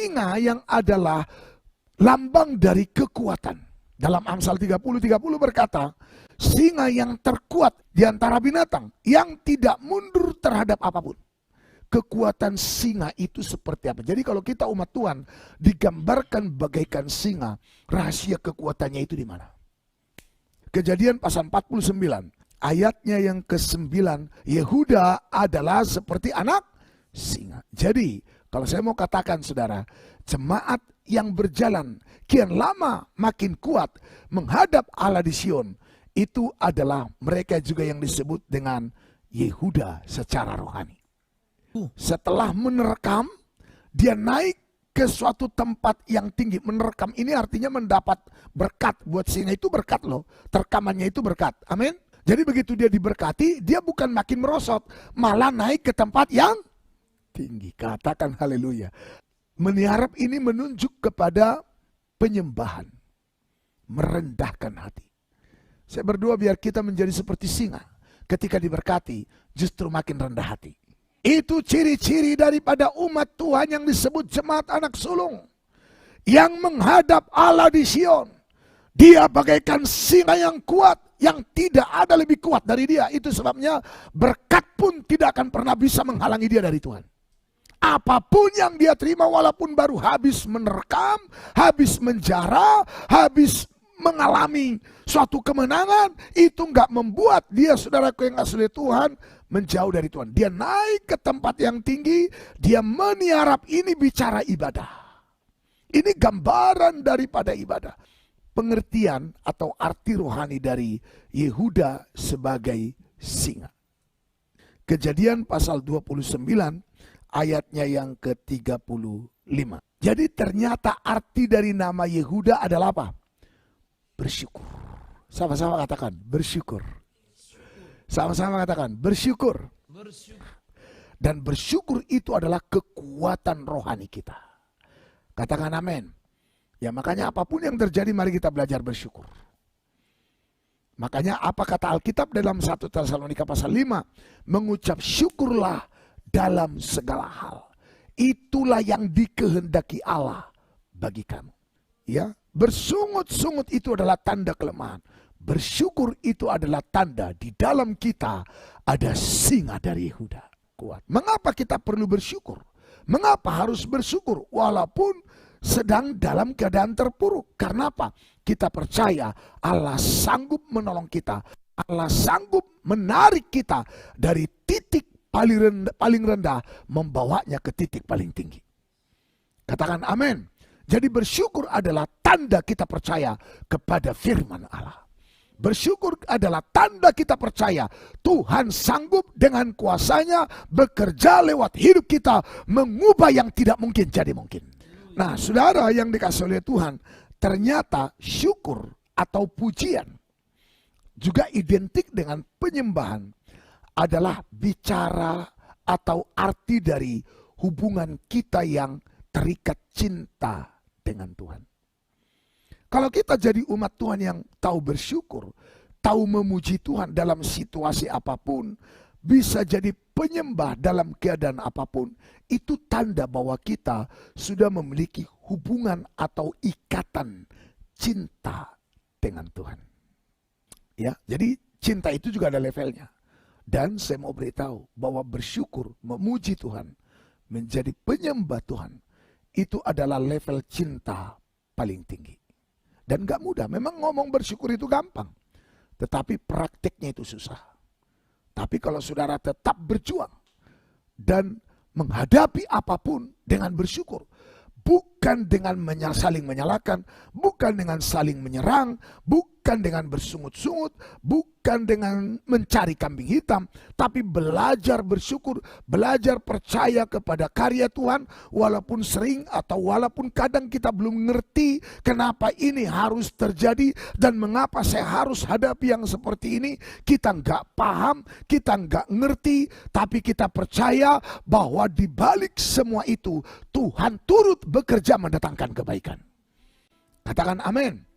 singa yang adalah lambang dari kekuatan. Dalam Amsal 30 berkata, singa yang terkuat di antara binatang, yang tidak mundur terhadap apapun. Kekuatan singa itu seperti apa? Jadi kalau kita umat Tuhan digambarkan bagaikan singa, rahasia kekuatannya itu di mana? Kejadian pasal 49, ayatnya yang ke-9, Yehuda adalah seperti anak singa. Jadi kalau saya mau katakan saudara, jemaat yang berjalan kian lama makin kuat menghadap Allah di Sion, itu adalah mereka juga yang disebut dengan Yehuda secara rohani. Setelah menerkam, dia naik ke suatu tempat yang tinggi. Menerkam ini artinya mendapat berkat. Buat singa itu berkat loh. Terkamannya itu berkat. Amin. Jadi begitu dia diberkati, dia bukan makin merosot, malah naik ke tempat yang tinggi. Katakan haleluya. Meniarap ini menunjuk kepada penyembahan, merendahkan hati. Saya berdoa biar kita menjadi seperti singa. Ketika diberkati, justru makin rendah hati. Itu ciri-ciri daripada umat Tuhan yang disebut jemaat anak sulung, yang menghadap Allah di Sion. Dia bagaikan singa yang kuat, yang tidak ada lebih kuat dari dia. Itu sebabnya berkat pun tidak akan pernah bisa menghalangi dia dari Tuhan. Apapun yang dia terima, walaupun baru habis menerkam, habis menjara, habis mengalami suatu kemenangan, itu nggak membuat dia, saudaraku yang asli Tuhan, menjauh dari Tuhan. Dia naik ke tempat yang tinggi, dia meniarap. Ini bicara ibadah. Ini gambaran daripada ibadah. Pengertian atau arti rohani dari Yehuda sebagai singa. Kejadian pasal 29 ayatnya yang ke-35. Jadi ternyata arti dari nama Yehuda adalah apa? Bersyukur. Sama-sama katakan bersyukur. Sama-sama katakan bersyukur. Dan bersyukur itu adalah kekuatan rohani kita. Katakan amin. Ya makanya apapun yang terjadi, mari kita belajar bersyukur. Makanya apa kata Alkitab dalam 1 Tesalonika pasal 5? Mengucap syukurlah dalam segala hal. Itulah yang dikehendaki Allah bagi kamu. Ya, bersungut-sungut itu adalah tanda kelemahan. Bersyukur itu adalah tanda di dalam kita ada singa dari Yehuda kuat. Mengapa kita perlu bersyukur? Mengapa harus bersyukur walaupun sedang dalam keadaan terpuruk? Karena apa? Kita percaya Allah sanggup menolong kita. Allah sanggup menarik kita dari titik paling rendah membawanya ke titik paling tinggi. Katakan amin. Jadi bersyukur adalah tanda kita percaya kepada firman Allah. Bersyukur adalah tanda kita percaya Tuhan sanggup dengan kuasanya bekerja lewat hidup kita, mengubah yang tidak mungkin jadi mungkin. Nah, saudara yang dikasih oleh Tuhan, ternyata syukur atau pujian juga identik dengan penyembahan, adalah bicara atau arti dari hubungan kita yang terikat cinta dengan Tuhan. Kalau kita jadi umat Tuhan yang tahu bersyukur, tahu memuji Tuhan dalam situasi apapun, bisa jadi penyembah dalam keadaan apapun, itu tanda bahwa kita sudah memiliki hubungan atau ikatan cinta dengan Tuhan. Ya, jadi cinta itu juga ada levelnya. Dan saya mau beritahu bahwa bersyukur, memuji Tuhan, menjadi penyembah Tuhan, itu adalah level cinta paling tinggi. Dan gak mudah, memang ngomong bersyukur itu gampang. Tetapi praktiknya itu susah. Tapi kalau saudara tetap berjuang dan menghadapi apapun dengan bersyukur, bukan dengan saling menyalahkan, bukan dengan saling menyerang, bukan dengan bersungut-sungut, bukan dengan mencari kambing hitam, tapi belajar bersyukur, belajar percaya kepada karya Tuhan, walaupun sering atau walaupun kadang kita belum ngerti kenapa ini harus terjadi dan mengapa saya harus hadapi yang seperti ini. Kita nggak paham, kita nggak ngerti, tapi kita percaya bahwa di balik semua itu Tuhan turut bekerja mendatangkan kebaikan. Katakan amin.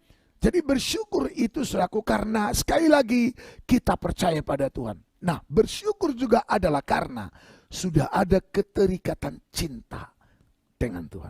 Jadi bersyukur itu selaku karena sekali lagi kita percaya pada Tuhan. Nah, bersyukur juga adalah karena sudah ada keterikatan cinta dengan Tuhan.